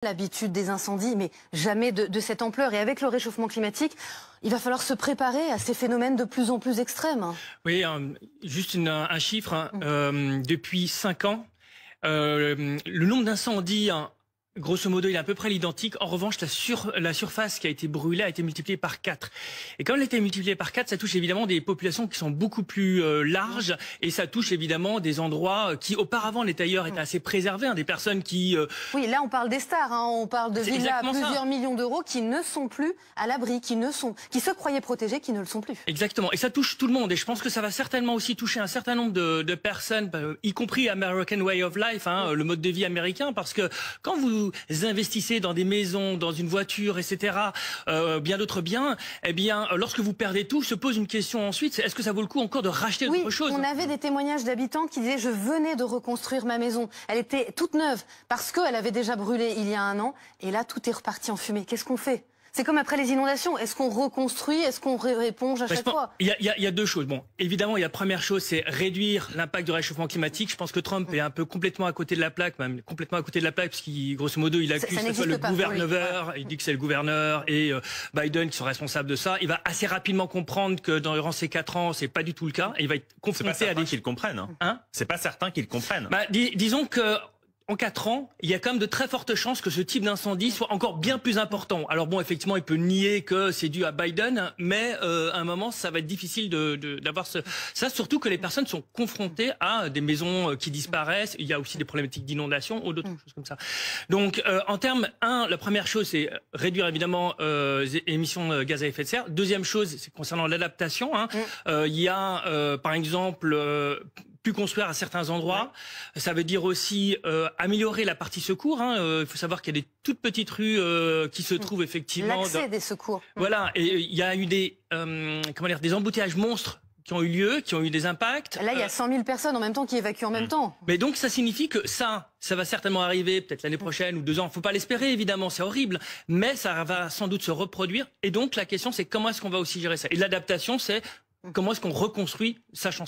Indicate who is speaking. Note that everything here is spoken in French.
Speaker 1: L'habitude des incendies, mais jamais de cette ampleur. Et avec le réchauffement climatique, il va falloir se préparer à ces phénomènes de plus en plus extrêmes.
Speaker 2: Oui, juste un chiffre. Depuis 5 ans, le nombre d'incendies, grosso modo, il est à peu près l'identique. En revanche, la surface qui a été brûlée a été multipliée par 4. Et quand elle a été multipliée par 4, ça touche évidemment des populations qui sont beaucoup plus larges. Et ça touche évidemment des endroits qui, auparavant, les tailleurs étaient assez préservés. Des personnes qui...
Speaker 1: Oui, là, on parle des stars. On parle de villas à plusieurs millions d'euros qui ne sont plus à l'abri, qui se croyaient protégées, qui ne le sont plus.
Speaker 2: Exactement. Et ça touche tout le monde. Et je pense que ça va certainement aussi toucher un certain nombre de personnes, y compris American Way of Life, le mode de vie américain. Parce que quand vous investissez dans des maisons, dans une voiture, etc., bien d'autres biens, eh bien, lorsque vous perdez tout, se pose une question ensuite, est-ce que ça vaut le coup encore de racheter autre chose?
Speaker 1: On avait des témoignages d'habitants qui disaient « je venais de reconstruire ma maison, elle était toute neuve parce qu'elle avait déjà brûlé il y a 1 an et là tout est reparti en fumée. Qu'est-ce qu'on fait ?» C'est comme après les inondations. Est-ce qu'on reconstruit? Est-ce qu'on réponge à chaque fois?
Speaker 2: Il y a 2 choses. Bon, évidemment, la première chose, c'est réduire l'impact du réchauffement climatique. Je pense que Trump est un peu complètement à côté de la plaque, même complètement à côté de la plaque, parce qu'il, grosso modo, il accuse que ce soit le gouverneur, il dit que c'est le gouverneur et Biden qui sont responsables de ça. Il va assez rapidement comprendre que durant ces 4 ans, c'est pas du tout le cas. Et il va être confronté à des...
Speaker 3: qu'ils comprennent. C'est pas certain qu'ils comprennent.
Speaker 2: Disons que... En 4 ans, il y a quand même de très fortes chances que ce type d'incendie soit encore bien plus important. Alors bon, effectivement, il peut nier que c'est dû à Biden, mais à un moment, ça va être difficile d'avoir ça, surtout que les personnes sont confrontées à des maisons qui disparaissent. Il y a aussi des problématiques d'inondation ou d'autres choses comme ça. Donc, en termes, la première chose, c'est réduire évidemment les émissions de gaz à effet de serre. Deuxième chose, c'est concernant l'adaptation. Il y a, par exemple... plus construire à certains endroits. Ça veut dire aussi améliorer la partie secours. Il faut savoir qu'il y a des toutes petites rues qui se trouvent effectivement...
Speaker 1: L'accès des secours.
Speaker 2: Voilà, et il y a eu des embouteillages monstres qui ont eu lieu, qui ont eu des impacts.
Speaker 1: Là, il y a 100 000 personnes en même temps qui évacuent en même temps.
Speaker 2: Mais donc, ça signifie que ça va certainement arriver, peut-être l'année prochaine ou 2 ans. Faut pas l'espérer, évidemment, c'est horrible. Mais ça va sans doute se reproduire. Et donc, la question, c'est comment est-ce qu'on va aussi gérer ça? Et l'adaptation, c'est comment est-ce qu'on reconstruit, sachant